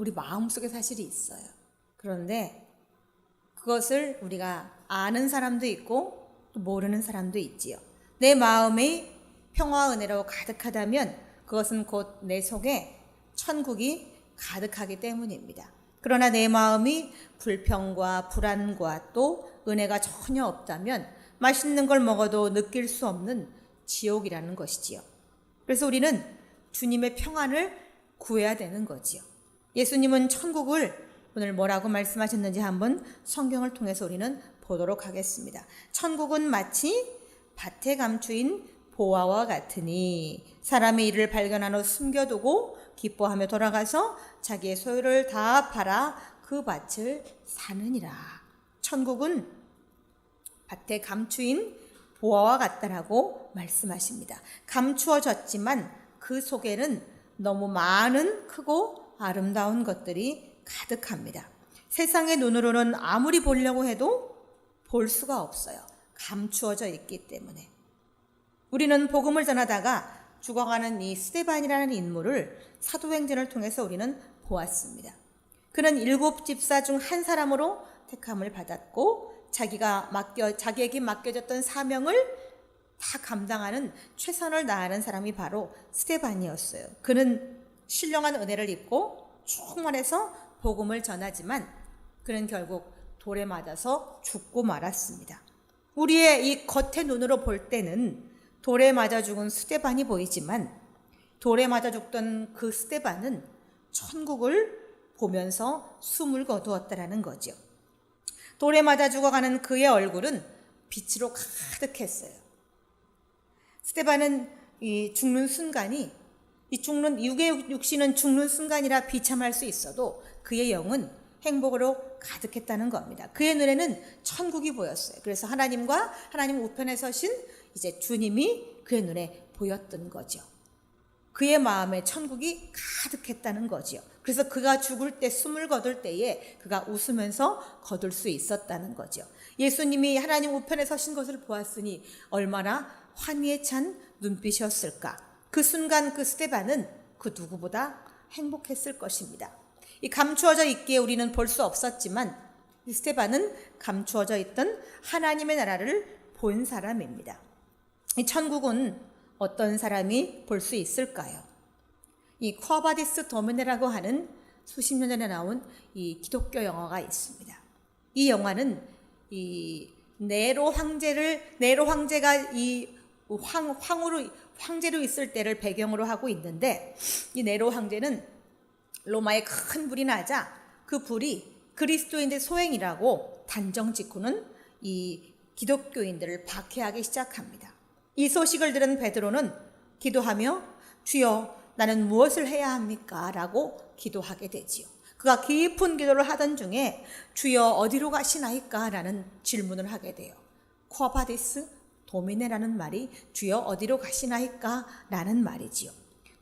우리 마음속에 사실이 있어요. 그런데 그것을 우리가 아는 사람도 있고 또 모르는 사람도 있지요. 내 마음이 평화와 은혜로 가득하다면 그것은 곧 내 속에 천국이 가득하기 때문입니다. 그러나 내 마음이 불평과 불안과 또 은혜가 전혀 없다면 맛있는 걸 먹어도 느낄 수 없는 지옥이라는 것이지요. 그래서 우리는 주님의 평안을 구해야 되는 거지요. 예수님은 천국을 오늘 뭐라고 말씀하셨는지 한번 성경을 통해서 우리는 보도록 하겠습니다. 천국은 마치 밭에 감추인 보화와 같으니 사람의 일을 발견한 후 숨겨두고 기뻐하며 돌아가서 자기의 소유를 다 팔아 그 밭을 사느니라. 천국은 밭에 감추인 보화와 같다라고 말씀하십니다. 감추어졌지만 그 속에는 너무 많은 크고 아름다운 것들이 가득합니다. 세상의 눈으로는 아무리 보려고 해도 볼 수가 없어요. 감추어져 있기 때문에. 우리는 복음을 전하다가 죽어가는 이 스데반이라는 인물을 사도행전을 통해서 우리는 보았습니다. 그는 7 집사 중 한 사람으로 택함을 받았고 자기에게 맡겨졌던 사명을 다 감당하는 최선을 다하는 사람이 바로 스데반이었어요. 그는 신령한 은혜를 입고 충만해서 복음을 전하지만 그는 결국 돌에 맞아서 죽고 말았습니다. 우리의 이 겉의 눈으로 볼 때는 돌에 맞아 죽은 스데반이 보이지만 돌에 맞아 죽던 그 스데반은 천국을 보면서 숨을 거두었다라는 거죠. 돌에 맞아 죽어가는 그의 얼굴은 빛으로 가득했어요. 스데반은 이 죽는 순간이 육의 육신은 죽는 순간이라 비참할 수 있어도 그의 영은 행복으로 가득했다는 겁니다. 그의 눈에는 천국이 보였어요. 그래서 하나님 우편에 서신 이제 주님이 그의 눈에 보였던 거죠. 그의 마음에 천국이 가득했다는 거죠. 그래서 그가 죽을 때 숨을 거둘 때에 그가 웃으면서 거둘 수 있었다는 거죠. 예수님이 하나님 우편에 서신 것을 보았으니 얼마나 환희에 찬 눈빛이었을까. 그 순간 그 스데반은 그 누구보다 행복했을 것입니다. 이 감추어져 있기에 우리는 볼 수 없었지만 이 스데반은 감추어져 있던 하나님의 나라를 본 사람입니다. 이 천국은 어떤 사람이 볼 수 있을까요? 이 쿼바디스 도미네라고 하는 수십 년 전에 나온 이 기독교 영화가 있습니다. 이 영화는 이 네로 황제가 이 황제로 있을 때를 배경으로 하고 있는데 이 네로 황제는 로마에 큰 불이 나자 그 불이 그리스도인들 소행이라고 단정 짓고는 이 기독교인들을 박해하기 시작합니다. 이 소식을 들은 베드로는 기도하며 주여 나는 무엇을 해야 합니까? 라고 기도하게 되지요. 그가 깊은 기도를 하던 중에 주여 어디로 가시나이까? 라는 질문을 하게 돼요. 쿼바디스 도미네라는 말이 주여 어디로 가시나이까? 라는 말이지요.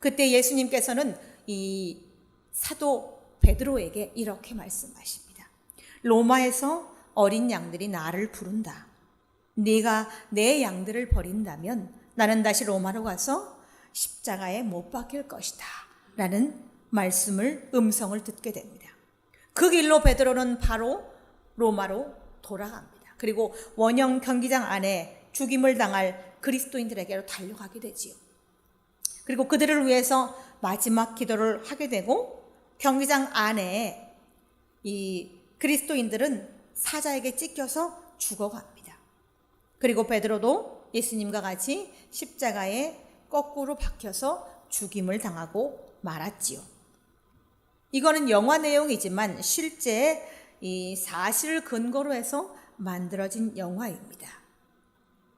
그때 예수님께서는 이 사도 베드로에게 이렇게 말씀하십니다. 로마에서 어린 양들이 나를 부른다. 네가 내 양들을 버린다면 나는 다시 로마로 가서 십자가에 못 박힐 것이다. 라는 음성을 듣게 됩니다. 그 길로 베드로는 바로 로마로 돌아갑니다. 그리고 원형 경기장 안에 죽임을 당할 그리스도인들에게로 달려가게 되지요. 그리고 그들을 위해서 마지막 기도를 하게 되고 경기장 안에 이 그리스도인들은 사자에게 찢겨서 죽어갑니다. 그리고 베드로도 예수님과 같이 십자가에 거꾸로 박혀서 죽임을 당하고 말았지요. 이거는 영화 내용이지만 실제 이 사실을 근거로 해서 만들어진 영화입니다.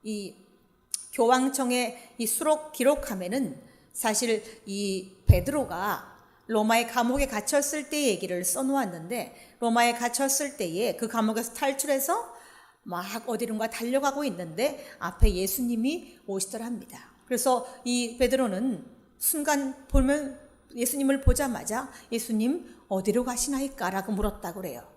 이 교황청의 이 수록 기록함에는 사실 이 베드로가 로마의 감옥에 갇혔을 때의 얘기를 써놓았는데 로마에 갇혔을 때에 그 감옥에서 탈출해서 막 어디론가 달려가고 있는데 앞에 예수님이 오시더랍니다. 그래서 이 베드로는 순간 보면 예수님을 보자마자 예수님 어디로 가시나이까? 라고 물었다고 그래요.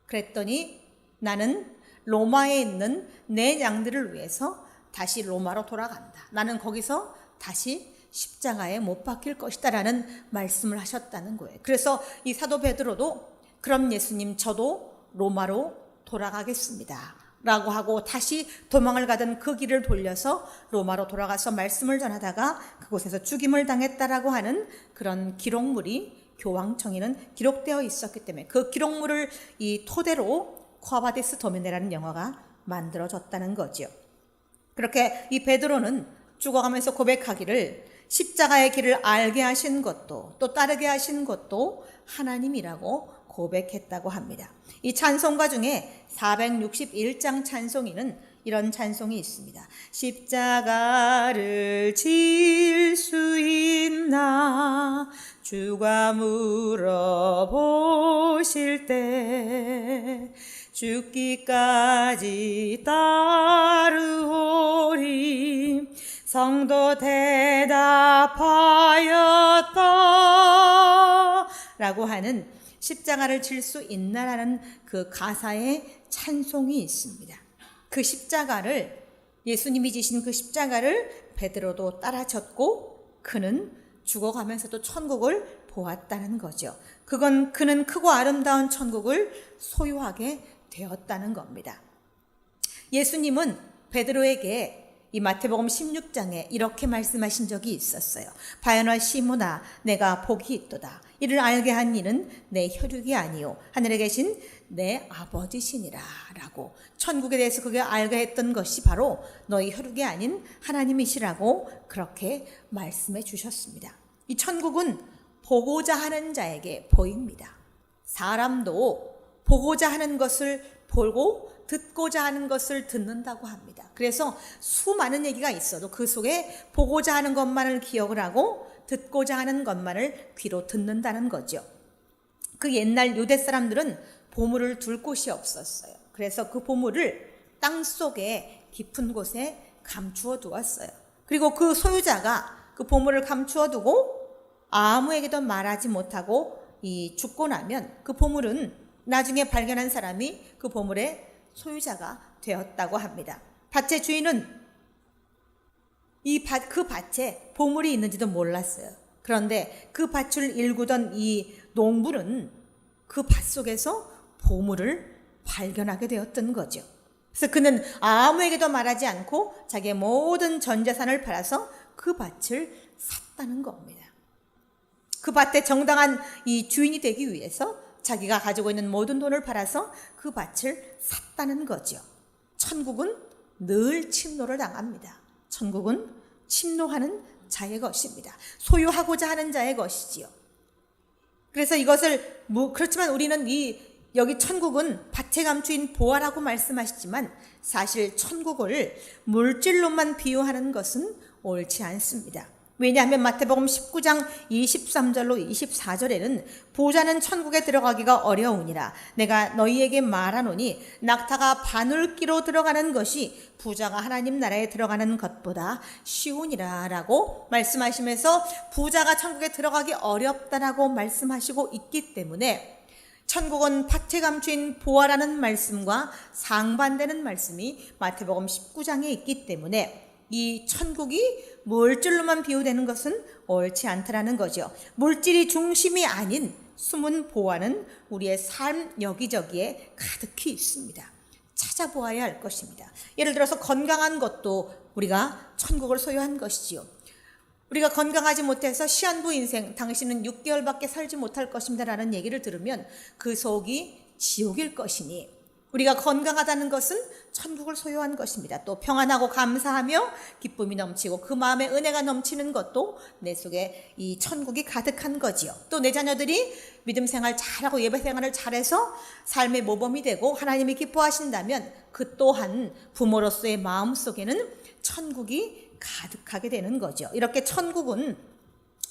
그랬더니 나는 로마에 있는 내 양들을 위해서 다시 로마로 돌아간다. 나는 거기서 다시 십자가에 못 박힐 것이다라는 말씀을 하셨다는 거예요. 그래서 이 사도 베드로도 그럼 예수님 저도 로마로 돌아가겠습니다 라고 하고 다시 도망을 가던 그 길을 돌려서 로마로 돌아가서 말씀을 전하다가 그곳에서 죽임을 당했다라고 하는 그런 기록물이 교황청에는 기록되어 있었기 때문에 그 기록물을 이 토대로 콰바데스 도메네라는 영화가 만들어졌다는 거죠. 그렇게 이 베드로는 죽어가면서 고백하기를 십자가의 길을 알게 하신 것도 또 따르게 하신 것도 하나님이라고 고백했다고 합니다. 이 찬송가 중에 461장 찬송에는 이런 찬송이 있습니다. 십자가를 질 수 있나 주가 물어보실 때 죽기까지 따르오리 성도 대답하였다 라고 하는 십자가를 질 수 있나라는 그 가사의 찬송이 있습니다. 그 십자가를 예수님이 지신 그 십자가를 베드로도 따라 졌고 그는 죽어가면서도 천국을 보았다는 거죠. 그는 크고 아름다운 천국을 소유하게 되었다는 겁니다. 예수님은 베드로에게 이 마태복음 16장에 이렇게 말씀하신 적이 있었어요. 바요나 시몬아 내가 복이 있도다. 이를 알게 한 이는 내 혈육이 아니요 하늘에 계신 내 아버지시니라 라고 천국에 대해서 그게 알게 했던 것이 바로 너희 혈육이 아닌 하나님이시라고 그렇게 말씀해 주셨습니다. 이 천국은 보고자 하는 자에게 보입니다. 사람도 보고자 하는 것을 보고 듣고자 하는 것을 듣는다고 합니다. 그래서 수많은 얘기가 있어도 그 속에 보고자 하는 것만을 기억을 하고 듣고자 하는 것만을 귀로 듣는다는 거죠. 그 옛날 유대 사람들은 보물을 둘 곳이 없었어요. 그래서 그 보물을 땅 속에 깊은 곳에 감추어 두었어요. 그리고 그 소유자가 그 보물을 감추어 두고 아무에게도 말하지 못하고 죽고 나면 그 보물은 나중에 발견한 사람이 그 보물의 소유자가 되었다고 합니다. 밭의 주인은 그 밭에 보물이 있는지도 몰랐어요. 그런데 그 밭을 일구던 이 농부는 그 밭 속에서 보물을 발견하게 되었던 거죠. 그래서 그는 아무에게도 말하지 않고 자기의 모든 전 재산을 팔아서 그 밭을 샀다는 겁니다. 그 밭의 정당한 이 주인이 되기 위해서 자기가 가지고 있는 모든 돈을 팔아서 그 밭을 샀다는 거죠. 천국은 늘 침노를 당합니다. 천국은 침노하는 자의 것입니다. 소유하고자 하는 자의 것이지요. 그래서 이것을 그렇지만 우리는 여기 천국은 밭에 감추인 보화라고 말씀하시지만 사실 천국을 물질로만 비유하는 것은 옳지 않습니다. 왜냐하면 마태복음 19장 23절로 24절에는 부자는 천국에 들어가기가 어려우니라 내가 너희에게 말하노니 낙타가 바늘기로 들어가는 것이 부자가 하나님 나라에 들어가는 것보다 쉬우니라 라고 말씀하시면서 부자가 천국에 들어가기 어렵다라고 말씀하시고 있기 때문에 천국은 밭에 감추인 보화라는 말씀과 상반되는 말씀이 마태복음 19장에 있기 때문에 이 천국이 물질로만 비유되는 것은 옳지 않다라는 거죠. 물질이 중심이 아닌 숨은 보화는 우리의 삶 여기저기에 가득히 있습니다. 찾아보아야 할 것입니다. 예를 들어서 건강한 것도 우리가 천국을 소유한 것이지요. 우리가 건강하지 못해서 시한부 인생 당신은 6개월밖에 살지 못할 것입니다 라는 얘기를 들으면 그 속이 지옥일 것이니 우리가 건강하다는 것은 천국을 소유한 것입니다. 또 평안하고 감사하며 기쁨이 넘치고 그 마음에 은혜가 넘치는 것도 내 속에 이 천국이 가득한 거지요. 또 내 자녀들이 믿음 생활 잘하고 예배 생활을 잘해서 삶의 모범이 되고 하나님이 기뻐하신다면 그 또한 부모로서의 마음 속에는 천국이 가득하게 되는 거죠. 이렇게 천국은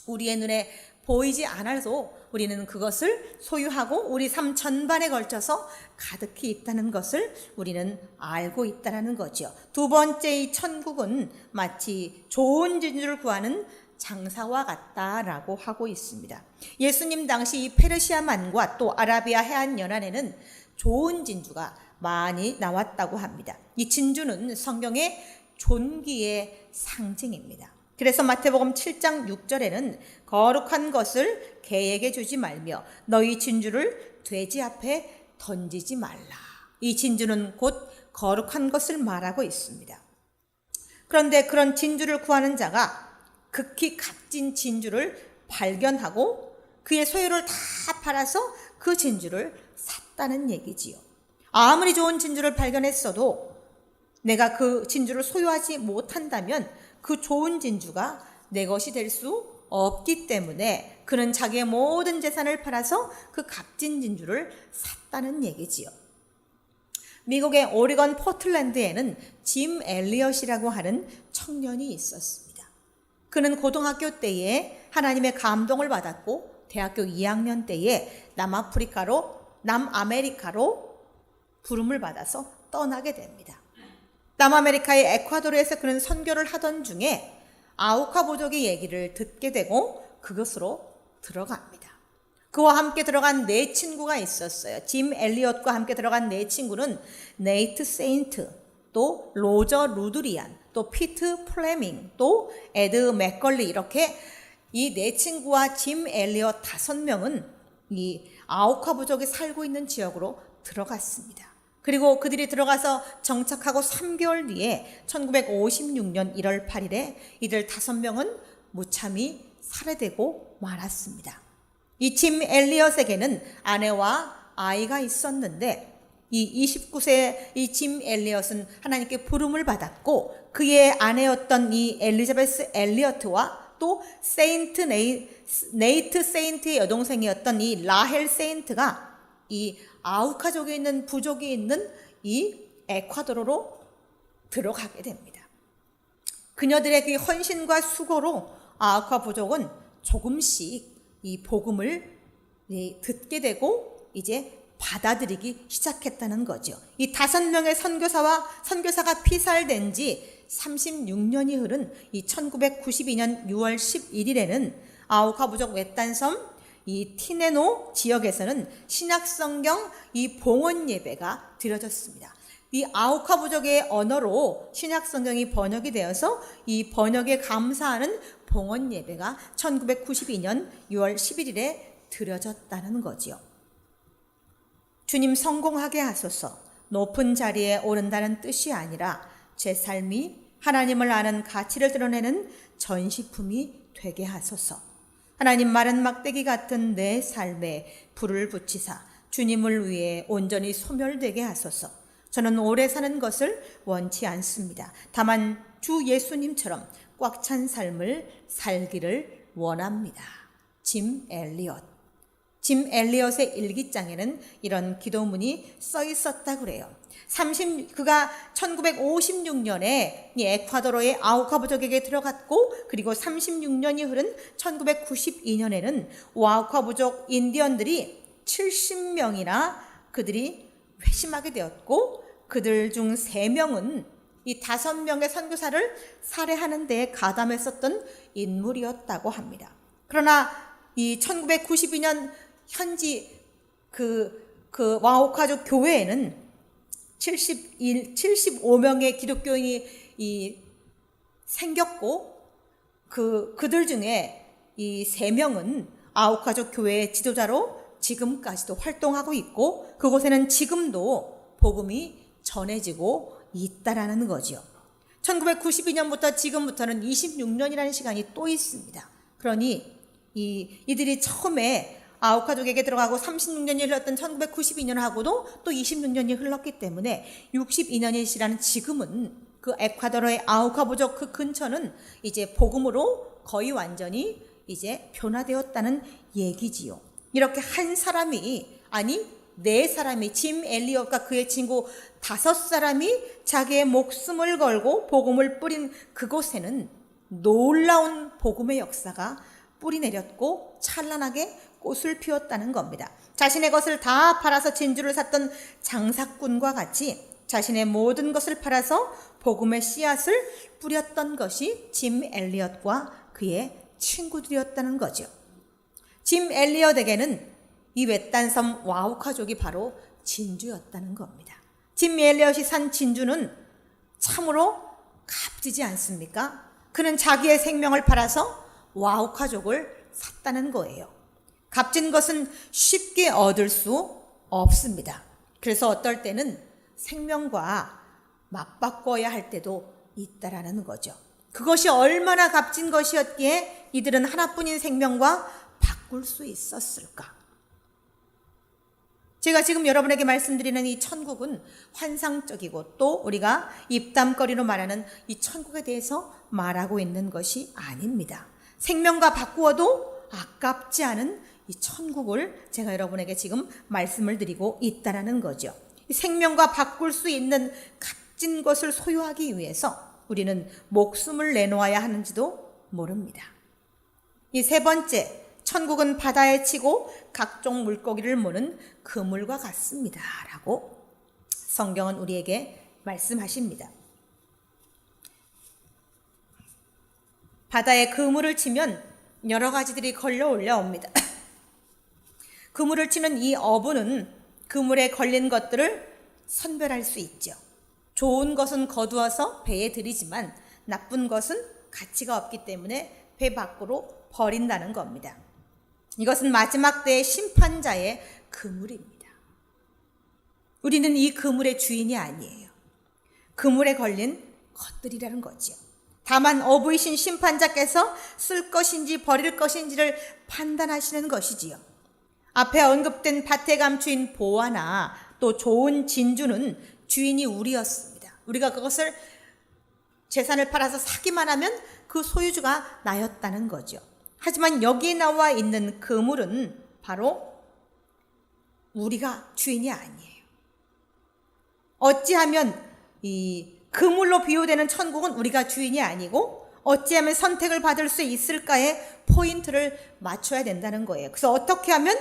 우리의 눈에 보이지 않아도 우리는 그것을 소유하고 우리 삶 전반에 걸쳐서 가득히 있다는 것을 우리는 알고 있다는 거죠. 두 번째 이 천국은 마치 좋은 진주를 구하는 장사와 같다라고 하고 있습니다. 예수님 당시 이 페르시아만과 또 아라비아 해안 연안에는 좋은 진주가 많이 나왔다고 합니다. 이 진주는 성경의 존귀의 상징입니다. 그래서 마태복음 7장 6절에는 거룩한 것을 개에게 주지 말며 너희 진주를 돼지 앞에 던지지 말라. 이 진주는 곧 거룩한 것을 말하고 있습니다. 그런데 그런 진주를 구하는 자가 극히 값진 진주를 발견하고 그의 소유를 다 팔아서 그 진주를 샀다는 얘기지요. 아무리 좋은 진주를 발견했어도 내가 그 진주를 소유하지 못한다면 그 좋은 진주가 내 것이 될 수 없기 때문에 그는 자기의 모든 재산을 팔아서 그 값진 진주를 샀다는 얘기지요. 미국의 오리건 포틀랜드에는 짐 엘리엇이라고 하는 청년이 있었습니다. 그는 고등학교 때에 하나님의 감동을 받았고 대학교 2학년 때에 남아메리카로 부름을 받아서 떠나게 됩니다. 남아메리카의 에콰도르에서 그는 선교를 하던 중에 아우카 부족의 얘기를 듣게 되고 그것으로 들어갑니다. 그와 함께 들어간 네 친구가 있었어요. 짐 엘리엇과 함께 들어간 네 친구는 네이트 세인트, 또 로저 루드리안, 또 피트 플레밍, 또 에드 맥걸리, 이렇게 이 네 친구와 짐 엘리엇 5명은 이 아우카 부족이 살고 있는 지역으로 들어갔습니다. 그리고 그들이 들어가서 정착하고 3개월 뒤에 1956년 1월 8일에 이들 5명은 무참히 살해되고 말았습니다. 이 짐 엘리엇에게는 아내와 아이가 있었는데 이 29세 이 짐 엘리엇은 하나님께 부름을 받았고 그의 아내였던 이 엘리자베스 엘리엇과 또 네이트 세인트의 여동생이었던 이 라헬 세인트가 이 아우카족에 있는 부족이 있는 이 에콰도르로 들어가게 됩니다. 그녀들의 그 헌신과 수고로 아우카 부족은 조금씩 이 복음을 듣게 되고 이제 받아들이기 시작했다는 거죠. 이 5명의 선교사가 피살된 지 36년이 흐른 이 1992년 6월 11일에는 아우카 부족 외딴섬 이 티네노 지역에서는 신약성경 이 봉헌 예배가 드려졌습니다. 이 아우카 부족의 언어로 신약성경이 번역이 되어서 이 번역에 감사하는 봉헌 예배가 1992년 6월 11일에 드려졌다는 거지요. 주님 성공하게 하소서. 높은 자리에 오른다는 뜻이 아니라 제 삶이 하나님을 아는 가치를 드러내는 전시품이 되게 하소서. 하나님 마른 막대기 같은 내 삶에 불을 붙이사 주님을 위해 온전히 소멸되게 하소서. 저는 오래 사는 것을 원치 않습니다. 다만 주 예수님처럼 꽉 찬 삶을 살기를 원합니다. 짐 엘리엇. 짐 엘리엇의 일기장에는 이런 기도문이 써 있었다고 그래요. 그가 1956년에 이 에콰도르의 아우카 부족에게 들어갔고 그리고 36년이 흐른 1992년에는 아우카 부족 인디언들이 70명이나 그들이 회심하게 되었고 그들 중 3명은 이 5명의 선교사를 살해하는 데에 가담했었던 인물이었다고 합니다. 그러나 이 1992년 현지 그 와우카족 교회에는 75명의 기독교인이 생겼고 그들 중에 이 3명은 아우카족 교회의 지도자로 지금까지도 활동하고 있고 그곳에는 지금도 복음이 전해지고 있다라는 거죠. 1992년부터 지금부터는 26년이라는 시간이 또 있습니다. 그러니 이들이 처음에 아우카족에게 들어가고 36년이 흘렀던 1992년하고도 또 26년이 흘렀기 때문에 62년이시라는 지금은 그 에콰도르의 아우카 부족 그 근처는 이제 복음으로 거의 완전히 이제 변화되었다는 얘기지요. 이렇게 한 사람이 아니 4사람이 짐 엘리엇과 그의 친구 5사람이 자기의 목숨을 걸고 복음을 뿌린 그곳에는 놀라운 복음의 역사가 뿌리 내렸고 찬란하게 꽃을 피웠다는 겁니다. 자신의 것을 다 팔아서 진주를 샀던 장사꾼과 같이 자신의 모든 것을 팔아서 복음의 씨앗을 뿌렸던 것이 짐 엘리엇과 그의 친구들이었다는 거죠. 짐 엘리엇에게는 이 외딴섬 와우카족이 바로 진주였다는 겁니다. 짐 엘리엇이 산 진주는 참으로 값지지 않습니까? 그는 자기의 생명을 팔아서 와우카족을 샀다는 거예요. 값진 것은 쉽게 얻을 수 없습니다. 그래서 어떨 때는 생명과 맞바꿔야 할 때도 있다라는 거죠. 그것이 얼마나 값진 것이었기에 이들은 하나뿐인 생명과 바꿀 수 있었을까? 제가 지금 여러분에게 말씀드리는 이 천국은 환상적이고 또 우리가 입담거리로 말하는 이 천국에 대해서 말하고 있는 것이 아닙니다. 생명과 바꾸어도 아깝지 않은 이 천국을 제가 여러분에게 지금 말씀을 드리고 있다라는 거죠. 이 생명과 바꿀 수 있는 값진 것을 소유하기 위해서 우리는 목숨을 내놓아야 하는지도 모릅니다. 이 세 번째, 천국은 바다에 치고 각종 물고기를 모는 그물과 같습니다. 라고 성경은 우리에게 말씀하십니다. 바다에 그물을 치면 여러 가지들이 걸려 올라옵니다. 그물을 치는 이 어부는 그물에 걸린 것들을 선별할 수 있죠. 좋은 것은 거두어서 배에 들이지만 나쁜 것은 가치가 없기 때문에 배 밖으로 버린다는 겁니다. 이것은 마지막 때의 심판자의 그물입니다. 우리는 이 그물의 주인이 아니에요. 그물에 걸린 것들이라는 거죠. 다만 어부이신 심판자께서 쓸 것인지 버릴 것인지를 판단하시는 것이지요. 앞에 언급된 밭에 감추인 보화나 또 좋은 진주는 주인이 우리였습니다. 우리가 그것을 재산을 팔아서 사기만 하면 그 소유주가 나였다는 거죠. 하지만 여기에 나와 있는 그물은 바로 우리가 주인이 아니에요. 어찌하면 이 그물로 비유되는 천국은 우리가 주인이 아니고 어찌하면 선택을 받을 수 있을까에 포인트를 맞춰야 된다는 거예요. 그래서 어떻게 하면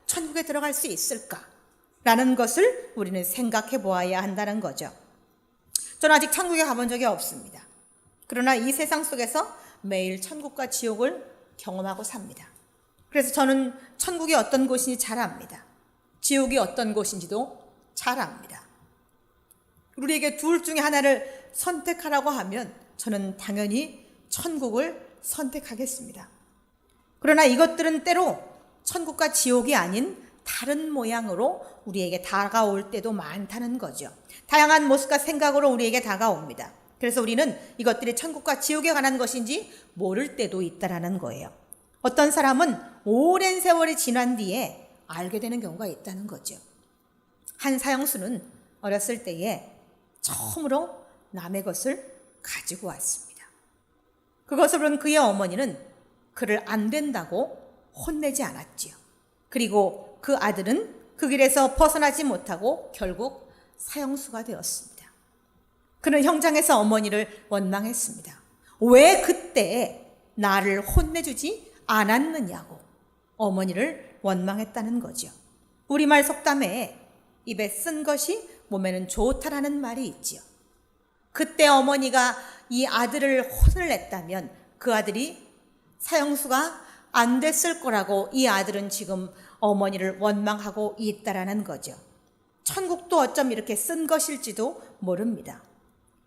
천국에 들어갈 수 있을까라는 것을 우리는 생각해 보아야 한다는 거죠. 저는 아직 천국에 가본 적이 없습니다. 그러나 이 세상 속에서 매일 천국과 지옥을 경험하고 삽니다. 그래서 저는 천국이 어떤 곳인지 잘 압니다. 지옥이 어떤 곳인지도 잘 압니다. 우리에게 둘 중에 하나를 선택하라고 하면 저는 당연히 천국을 선택하겠습니다. 그러나 이것들은 때로 천국과 지옥이 아닌 다른 모양으로 우리에게 다가올 때도 많다는 거죠. 다양한 모습과 생각으로 우리에게 다가옵니다. 그래서 우리는 이것들이 천국과 지옥에 관한 것인지 모를 때도 있다라는 거예요. 어떤 사람은 오랜 세월이 지난 뒤에 알게 되는 경우가 있다는 거죠. 한 사형수는 어렸을 때에 처음으로 남의 것을 가지고 왔습니다. 그것을 본 그의 어머니는 그를 안 된다고 혼내지 않았지요. 그리고 그 아들은 그 길에서 벗어나지 못하고 결국 사형수가 되었습니다. 그는 형장에서 어머니를 원망했습니다. 왜 그때 나를 혼내주지 않았느냐고 어머니를 원망했다는 거죠. 우리말 속담에 입에 쓴 것이 몸에는 좋다라는 말이 있지요. 그때 어머니가 이 아들을 혼을 냈다면 그 아들이 사형수가 안 됐을 거라고 이 아들은 지금 어머니를 원망하고 있다라는 거죠. 천국도 어쩜 이렇게 쓴 것일지도 모릅니다.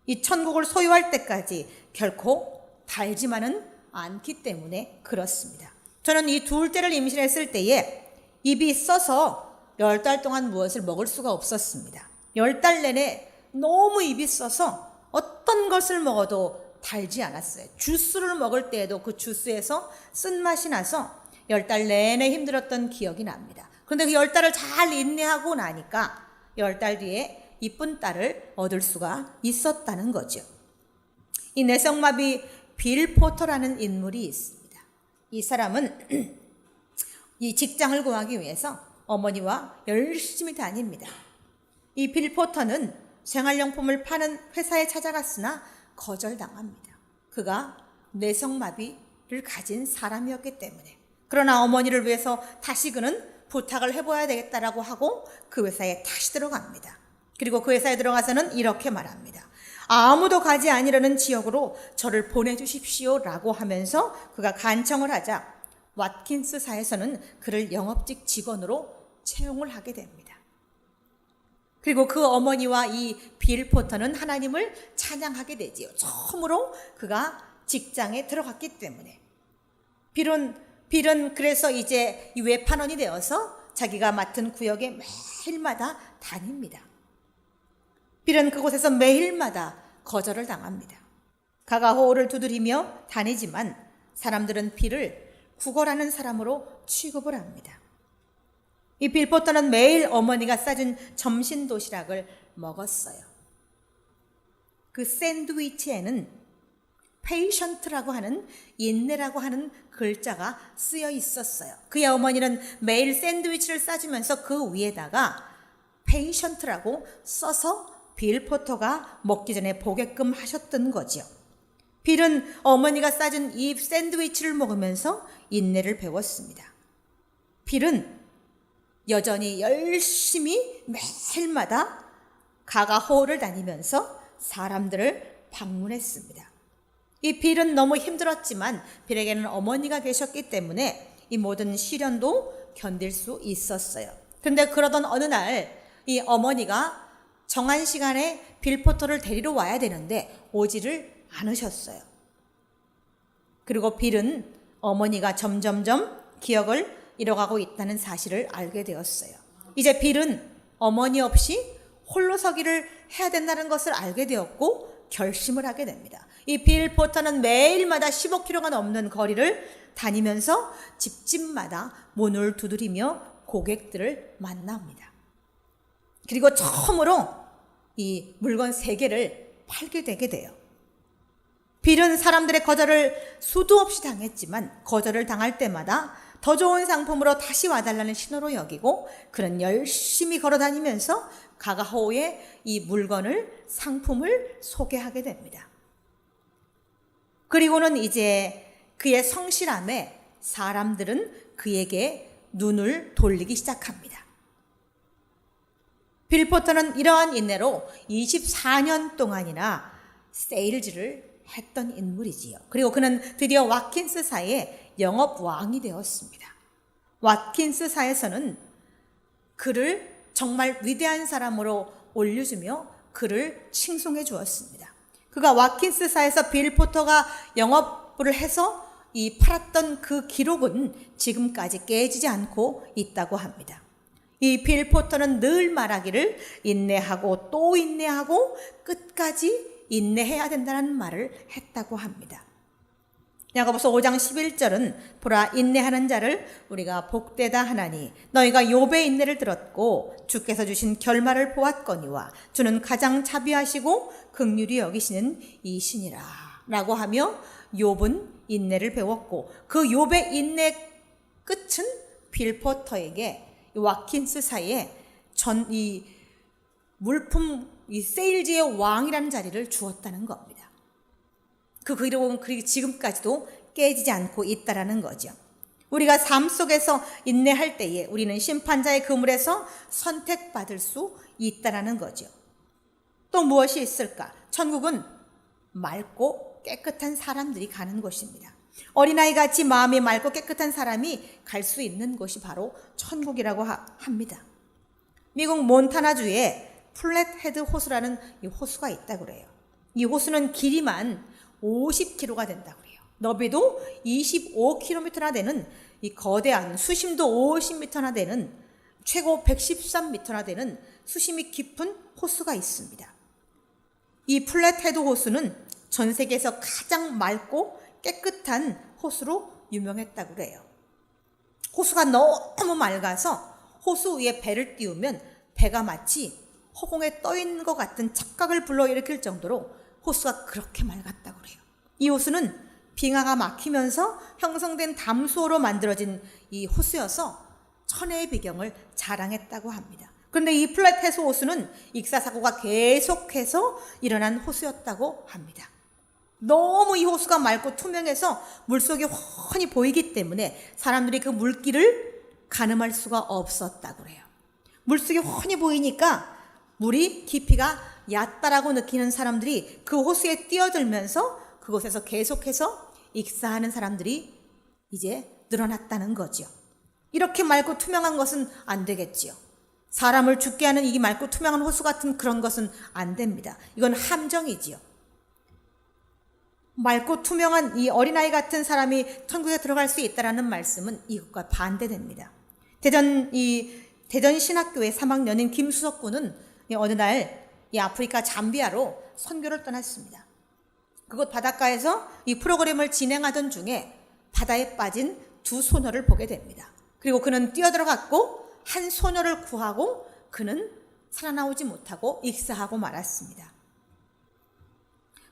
이 천국을 소유할 때까지 결코 달지만은 않기 때문에 그렇습니다. 저는 이 둘 때를 임신했을 때에 입이 써서 10달 동안 무엇을 먹을 수가 없었습니다. 10달 내내 너무 입이 써서 어떤 것을 먹어도 달지 않았어요. 주스를 먹을 때에도 그 주스에서 쓴맛이 나서 10달 내내 힘들었던 기억이 납니다. 그런데 그 10달을 잘 인내하고 나니까 10달 뒤에 이쁜 딸을 얻을 수가 있었다는 거죠. 이 뇌성마비 빌 포터라는 인물이 있습니다. 이 사람은 이 직장을 구하기 위해서 어머니와 열심히 다닙니다. 이 빌 포터는 생활용품을 파는 회사에 찾아갔으나 거절당합니다. 그가 뇌성마비를 가진 사람이었기 때문에. 그러나 어머니를 위해서 다시 그는 부탁을 해봐야 되겠다라고 하고 그 회사에 다시 들어갑니다. 그리고 그 회사에 들어가서는 이렇게 말합니다. 아무도 가지 아니려는 지역으로 저를 보내주십시오 라고 하면서 그가 간청을 하자 왓킨스사에서는 그를 영업직 직원으로 채용을 하게 됩니다. 그리고 그 어머니와 이 빌 포터는 하나님을 찬양하게 되지요. 처음으로 그가 직장에 들어갔기 때문에 빌은 그래서 이제 이 외판원이 되어서 자기가 맡은 구역에 매일마다 다닙니다. 빌은 그곳에서 매일마다 거절을 당합니다. 가가 호호를 두드리며 다니지만 사람들은 빌을 구걸하는 사람으로 취급을 합니다. 이 빌 포터는 매일 어머니가 싸준 점심 도시락을 먹었어요. 그 샌드위치에는 patient라고 하는 인내라고 하는 글자가 쓰여 있었어요. 그의 어머니는 매일 샌드위치를 싸주면서 그 위에다가 patient라고 써서 빌 포터가 먹기 전에 보게끔 하셨던 거죠. 빌은 어머니가 싸준 이 샌드위치를 먹으면서 인내를 배웠습니다. 빌은 여전히 열심히 매일마다 가가호를 다니면서 사람들을 방문했습니다. 이 빌은 너무 힘들었지만 빌에게는 어머니가 계셨기 때문에 이 모든 시련도 견딜 수 있었어요. 그런데 그러던 어느 날 이 어머니가 정한 시간에 빌 포터를 데리러 와야 되는데 오지를 않으셨어요. 그리고 빌은 어머니가 점점점 기억을 잃어가고 있다는 사실을 알게 되었어요. 이제 빌은 어머니 없이 홀로 서기를 해야 된다는 것을 알게 되었고 결심을 하게 됩니다. 이 빌 포터는 매일마다 15km가 넘는 거리를 다니면서 집집마다 문을 두드리며 고객들을 만납니다. 그리고 처음으로 이 물건 3개를 팔게 되게 돼요. 빌은 사람들의 거절을 수도 없이 당했지만 거절을 당할 때마다 더 좋은 상품으로 다시 와달라는 신호로 여기고 그는 열심히 걸어다니면서 가가호의 이 물건을 상품을 소개하게 됩니다. 그리고는 이제 그의 성실함에 사람들은 그에게 눈을 돌리기 시작합니다. 빌 포터는 이러한 인내로 24년 동안이나 세일즈를 했던 인물이지요. 그리고 그는 드디어 와킨스사의 영업왕이 되었습니다. 와킨스사에서는 그를 정말 위대한 사람으로 올려주며 그를 칭송해 주었습니다. 그가 와킨스사에서 빌 포터가 영업을 해서 이 팔았던 그 기록은 지금까지 깨지지 않고 있다고 합니다. 이 빌 포터는 늘 말하기를 인내하고 또 인내하고 끝까지 인내해야 된다는 말을 했다고 합니다. 야고보서 5장 11절은 보라 인내하는 자를 우리가 복되다 하나니 너희가 욥의 인내를 들었고 주께서 주신 결말을 보았거니와 주는 가장 자비하시고 긍휼히 여기시는 이시니라 라고 하며 욥은 인내를 배웠고 그 욥의 인내 끝은 빌 포터에게 와킨스 사이에 이 물품 이 세일즈의 왕이라는 자리를 주었다는 겁니다. 그 기록은 지금까지도 깨지지 않고 있다라는 거죠. 우리가 삶 속에서 인내할 때에 우리는 심판자의 그물에서 선택받을 수 있다라는 거죠. 또 무엇이 있을까? 천국은 맑고 깨끗한 사람들이 가는 곳입니다. 어린아이 같이 마음이 맑고 깨끗한 사람이 갈 수 있는 곳이 바로 천국이라고 합니다. 미국 몬타나주에 플랫헤드 호수라는 이 호수가 있다고 그래요. 이 호수는 길이만 50km가 된다고 그래요. 너비도 25km나 되는 이 거대한 수심도 50m나 되는 최고 113m나 되는 수심이 깊은 호수가 있습니다. 이 플랫헤드 호수는 전 세계에서 가장 맑고 깨끗한 호수로 유명했다고 그래요. 호수가 너무 맑아서 호수 위에 배를 띄우면 배가 마치 허공에 떠 있는 것 같은 착각을 불러일으킬 정도로 호수가 그렇게 맑았다고 그래요. 이 호수는 빙하가 막히면서 형성된 담수호로 만들어진 이 호수여서 천혜의 비경을 자랑했다고 합니다. 그런데 이 플랫헤드 호수는 익사사고가 계속해서 일어난 호수였다고 합니다. 너무 이 호수가 맑고 투명해서 물속이 훤히 보이기 때문에 사람들이 그 물길을 가늠할 수가 없었다고 그래요. 물속이 훤히 보이니까 물이 깊이가 얕다라고 느끼는 사람들이 그 호수에 뛰어들면서 그곳에서 계속해서 익사하는 사람들이 이제 늘어났다는 거죠. 이렇게 맑고 투명한 것은 안 되겠지요. 사람을 죽게 하는 이 맑고 투명한 호수 같은 그런 것은 안 됩니다. 이건 함정이지요. 맑고 투명한 이 어린아이 같은 사람이 천국에 들어갈 수 있다라는 말씀은 이것과 반대됩니다. 대전 신학교의 3학년인 김수석 군은 어느 날 이 아프리카 잠비아로 선교를 떠났습니다. 그곳 바닷가에서 이 프로그램을 진행하던 중에 바다에 빠진 두 소녀를 보게 됩니다. 그리고 그는 뛰어들어갔고 한 소녀를 구하고 그는 살아나오지 못하고 익사하고 말았습니다.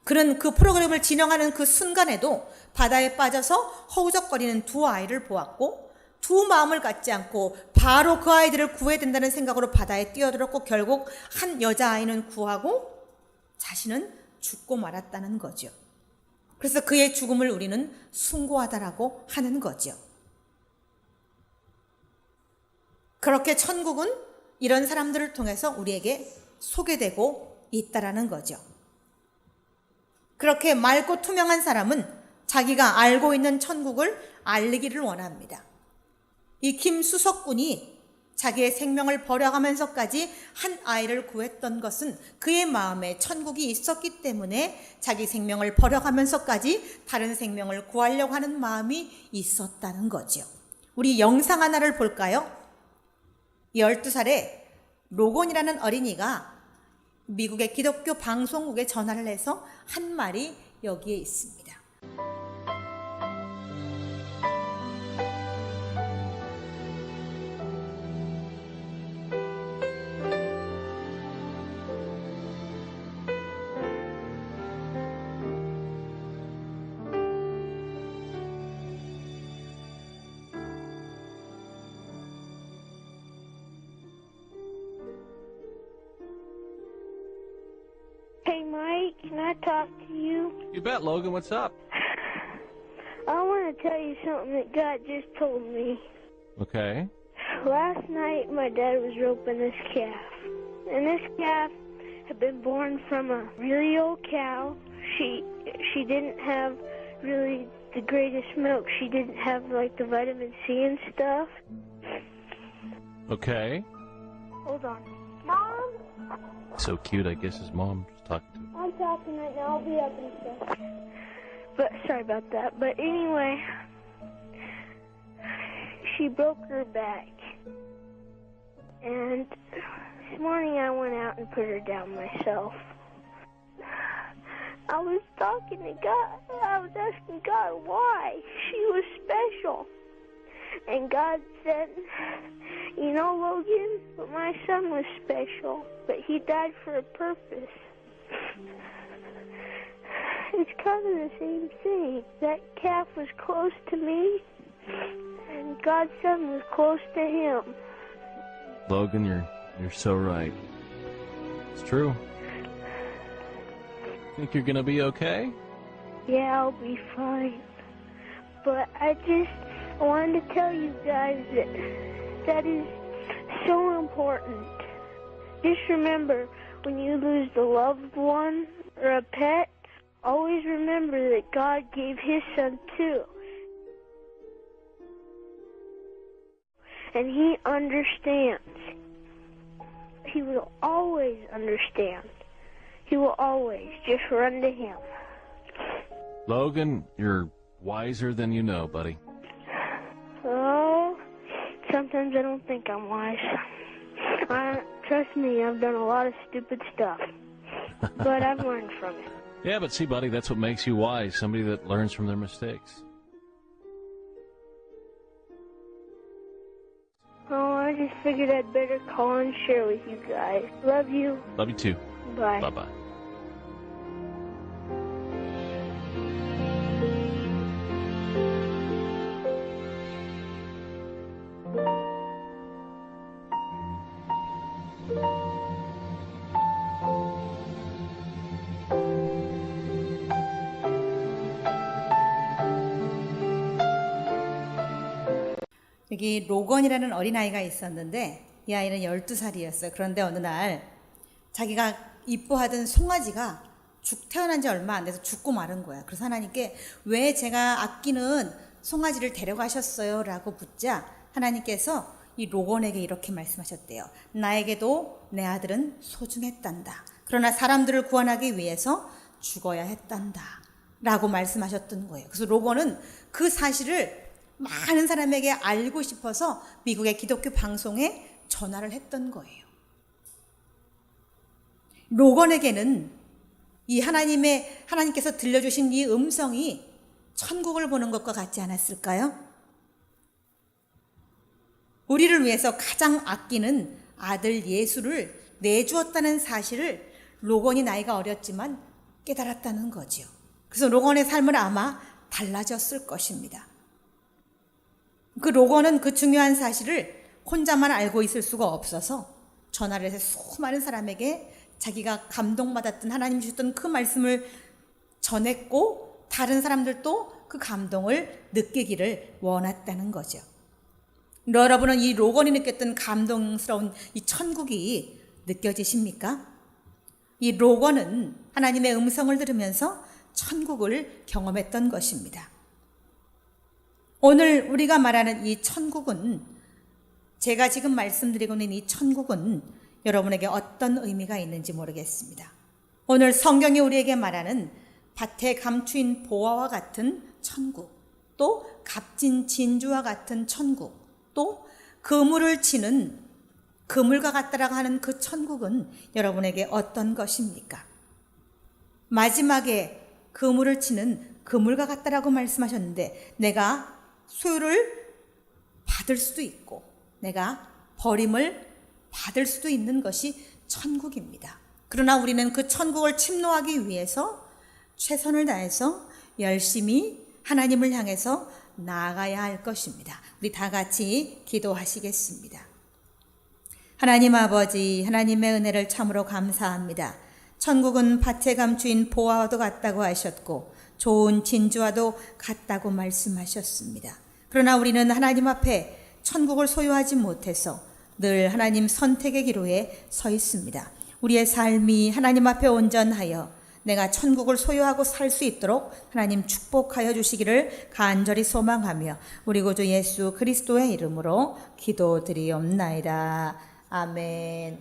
그는 그 프로그램을 진행하는 그 순간에도 바다에 빠져서 허우적거리는 두 아이를 보았고 두 마음을 갖지 않고 바로 그 아이들을 구해야 된다는 생각으로 바다에 뛰어들었고 결국 한 여자아이는 구하고 자신은 죽고 말았다는 거죠. 그래서 그의 죽음을 우리는 숭고하다라고 하는 거죠. 그렇게 천국은 이런 사람들을 통해서 우리에게 소개되고 있다라는 거죠. 그렇게 맑고 투명한 사람은 자기가 알고 있는 천국을 알리기를 원합니다. 이 김수석 군이 자기의 생명을 버려가면서까지 한 아이를 구했던 것은 그의 마음에 천국이 있었기 때문에 자기 생명을 버려가면서까지 다른 생명을 구하려고 하는 마음이 있었다는 거죠. 우리 영상 하나를 볼까요? 12살의 로건이라는 어린이가 미국의 기독교 방송국에 전화를 해서 한 말이 여기에 있습니다. Hey, Mike, can I talk to you? You bet, Logan. What's up? I want to tell you something that God just told me. Okay. Last night, my dad was roping this calf. And this calf had been born from a really old cow. She didn't have really the greatest milk. She didn't have, like, the vitamin C and stuff. Okay. Hold on. Mom? So cute. I guess his mom's talking to him. I'm talking right now. I'll be up in a sec. But sorry about that. But anyway, she broke her back. And this morning I went out and put her down myself. I was talking to God. I was asking God why she was special. And God said, you know, Logan, my son was special, but he died for a purpose. It's kind of the same thing. That calf was close to me, and God's son was close to him. Logan, you're so right. It's true. Think you're gonna be okay? Yeah, I'll be fine. But I wanted to tell you guys that is so important. Just remember, when you lose a loved one or a pet, always remember that God gave his son too. And he understands. He will always understand. He will always just run to him. Logan, you're wiser than you know, buddy. Oh, sometimes I don't think I'm wise. Trust me, I've done a lot of stupid stuff. But I've learned from it. Yeah, but see, buddy, that's what makes you wise. Somebody that learns from their mistakes. Oh, I just figured I'd better call and share with you guys. Love you. Love you too. Bye. Bye-bye. 여기 로건이라는 어린아이가 있었는데 이 아이는 12살이었어요. 그런데 어느 날 자기가 이뻐하던 송아지가 태어난 지 얼마 안 돼서 죽고 마른 거야. 그래서 하나님께 왜 제가 아끼는 송아지를 데려가셨어요? 라고 묻자 하나님께서 이 로건에게 이렇게 말씀하셨대요. 나에게도 내 아들은 소중했단다. 그러나 사람들을 구원하기 위해서 죽어야 했단다. 라고 말씀하셨던 거예요. 그래서 로건은 그 사실을 많은 사람에게 알고 싶어서 미국의 기독교 방송에 전화를 했던 거예요. 로건에게는 이 하나님께서 들려주신 이 음성이 천국을 보는 것과 같지 않았을까요? 우리를 위해서 가장 아끼는 아들 예수를 내주었다는 사실을 로건이 나이가 어렸지만 깨달았다는 거죠. 그래서 로건의 삶은 아마 달라졌을 것입니다. 그 로건은 그 중요한 사실을 혼자만 알고 있을 수가 없어서 전화를 해서 수많은 사람에게 자기가 감동받았던 하나님 주셨던 그 말씀을 전했고 다른 사람들도 그 감동을 느끼기를 원했다는 거죠. 여러분은 이 로건이 느꼈던 감동스러운 이 천국이 느껴지십니까? 이 로건은 하나님의 음성을 들으면서 천국을 경험했던 것입니다. 오늘 우리가 말하는 이 천국은, 제가 지금 말씀드리고 있는 이 천국은 여러분에게 어떤 의미가 있는지 모르겠습니다. 오늘 성경이 우리에게 말하는 밭에 감추인 보화와 같은 천국, 또 값진 진주와 같은 천국, 또 그물을 치는 그물과 같다라고 하는 그 천국은 여러분에게 어떤 것입니까? 마지막에 그물을 치는 그물과 같다라고 말씀하셨는데, 내가 소유를 받을 수도 있고 내가 버림을 받을 수도 있는 것이 천국입니다. 그러나 우리는 그 천국을 침노하기 위해서 최선을 다해서 열심히 하나님을 향해서 나아가야 할 것입니다. 우리 다 같이 기도하시겠습니다. 하나님 아버지, 하나님의 은혜를 참으로 감사합니다. 천국은 밭에 감추인 보화와도 같다고 하셨고 좋은 진주와도 같다고 말씀하셨습니다. 그러나 우리는 하나님 앞에 천국을 소유하지 못해서 늘 하나님 선택의 기로에 서 있습니다. 우리의 삶이 하나님 앞에 온전하여 내가 천국을 소유하고 살 수 있도록 하나님 축복하여 주시기를 간절히 소망하며 우리 구주 예수 그리스도의 이름으로 기도드리옵나이다. 아멘.